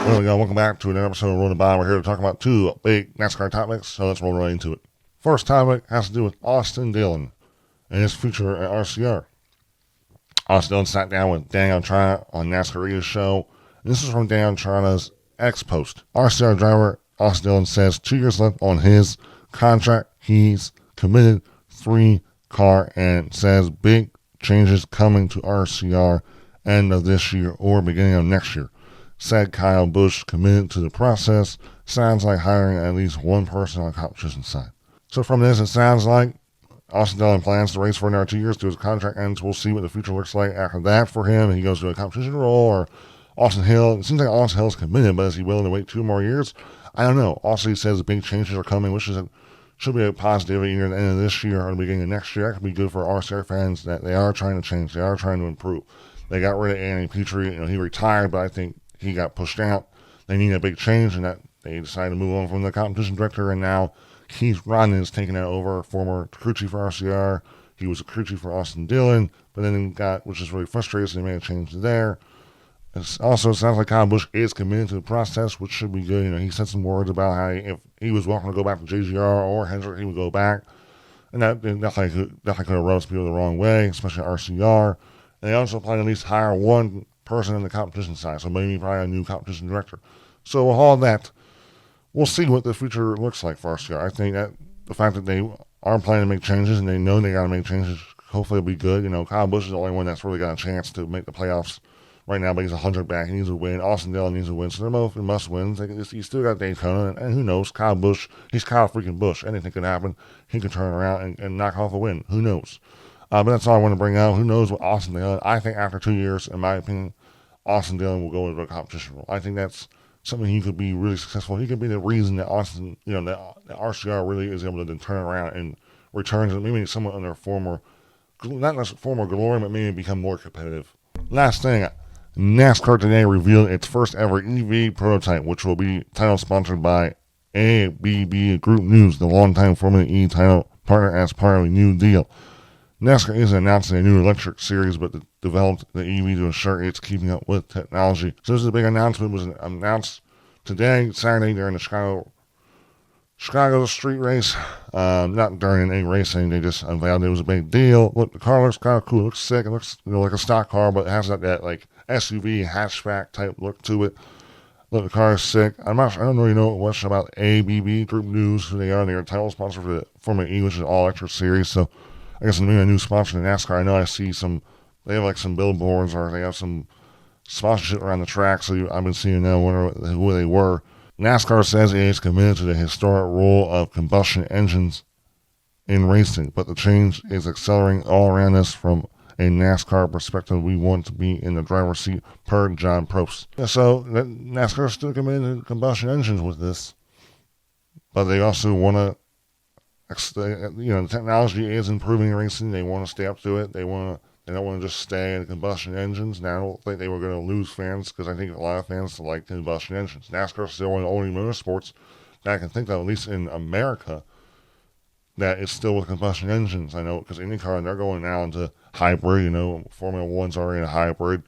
Well, y'all, welcome back to another episode of Rolling By. We're here to talk about two big NASCAR topics, so let's roll right into it. First topic has to do with Austin Dillon and his future at RCR. Austin Dillon sat down with Daniel Trina on NASCAR Radio Show, and this is from Daniel Trina's X post. RCR driver Austin Dillon says 2 years left on his contract. He's committed 3-car and says big changes coming to RCR end of this year or beginning of next year. Said Kyle Busch committed to the process. Sounds like hiring at least one person on the competition side. So from this, it sounds like Austin Dillon plans to race for another 2 years till his contract ends. We'll see what the future looks like after that for him. He goes to a competition role, or Austin Hill. It seems like Austin Hill's committed, but is he willing to wait 2 more years? I don't know. Also, he says big changes are coming, which should be a positive either at the end of this year or the beginning of next year. That could be good for RCR fans that they are trying to change. They are trying to improve. They got rid of Andy Petrie. He retired, but I think he got pushed out. They need a big change, and that they decided to move on from the competition director, and now Keith Rodden is taking that over, former crew chief for RCR. He was a crew chief for Austin Dillon, but then which is really frustrating, so they made a change there. It also sounds like Kyle Busch is committed to the process, which should be good. He said some words about how if he was welcome to go back to JGR or Hendrick, he would go back. And that definitely could have rubbed people the wrong way, especially at RCR. And they also plan to at least hire one person in the competition side, so maybe probably a new competition director. So with all that, we'll see what the future looks like for RCR. I think that the fact that they are planning to make changes and they know they got to make changes, hopefully it'll be good. Kyle Busch is the only one that's really got a chance to make the playoffs right now, but he's 100 back. He needs a win. Austin Dillon needs a win, so they're both must wins. You still got Daytona, and who knows? Kyle Busch, he's Kyle freaking Busch. Anything could happen. He could turn around and knock off a win. Who knows? But that's all I want to bring out. Who knows what Austin Dillon? I think after 2 years, in my opinion, Austin Dillon will go into a competition role. I think that's something he could be really successful. He could be the reason that Austin, that RCR really is able to turn around and return to maybe somewhat under former, not necessarily former glory, but maybe become more competitive. Last thing, NASCAR today revealed its first ever EV prototype, which will be title sponsored by ABB Group News, the longtime Formula E title partner as part of a new deal. NASCAR isn't announcing a new electric series, but developed the EV to ensure it's keeping up with technology. So this is a big announcement. It was announced today, Saturday, during the Chicago street race. Not during any racing. They just unveiled it was a big deal. Look, the car looks kind of cool. It looks sick. It looks like a stock car, but it has that like SUV hatchback type look to it. Look, the car is sick. I don't really know much about ABB Group News, who they are. They're a title sponsor for the Formula E, which is an all-electric series. So I guess maybe a new sponsor in NASCAR. I know I see they have like some billboards or they have some sponsorship around the track. So I've been seeing them, wondering who they were. NASCAR says it is committed to the historic role of combustion engines in racing, but the change is accelerating all around us from a NASCAR perspective. We want to be in the driver's seat, per John Probst. So NASCAR is still committed to combustion engines with this, but they also want to, the technology is improving in racing. They want to stay up to it. They don't want to just stay in combustion engines. Now, I don't think they were going to lose fans because I think a lot of fans like combustion engines. NASCAR is still one of the only motorsports that I can think of, at least in America, that is still with combustion engines. I know because IndyCar, they're going now into hybrid. Formula One's already in a hybrid.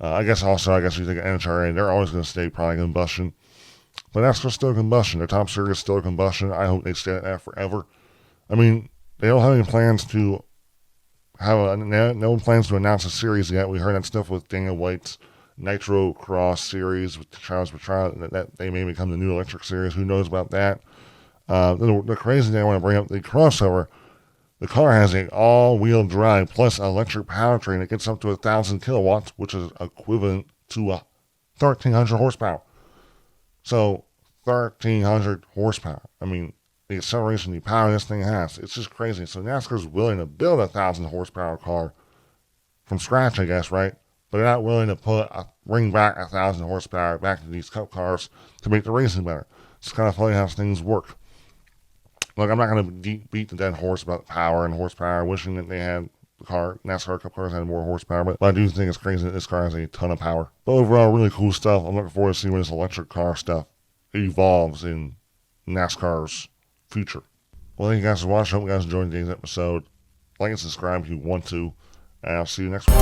I guess you think NHRA, they're always going to stay probably combustion. But NASCAR's still combustion. Their top series is still combustion. I hope they stay at that forever. I mean, they don't have any plans to no plans to announce a series yet. We heard that stuff with Daniel White's Nitro Cross series with Charles Bertrand, that they may become the new electric series. Who knows about that? The crazy thing I want to bring up, the crossover, the car has an all-wheel drive plus electric powertrain that gets up to 1,000 kilowatts, which is equivalent to 1,300 horsepower. So 1,300 horsepower. I mean, the acceleration, the power this thing has, it's just crazy. So NASCAR's willing to build 1,000 horsepower car from scratch, I guess, right? But they're not willing to bring back 1,000 horsepower back to these cup cars to make the racing better. It's kind of funny how things work. Look, I'm not going to beat the dead horse about power and horsepower, wishing that they had NASCAR Cup cars had more horsepower, but I do think it's crazy that this car has a ton of power. But overall, really cool stuff. I'm looking forward to seeing where this electric car stuff evolves in NASCAR's future. Well, thank you guys for watching. I hope you guys enjoyed today's episode. Like and subscribe if you want to, and I'll see you next week.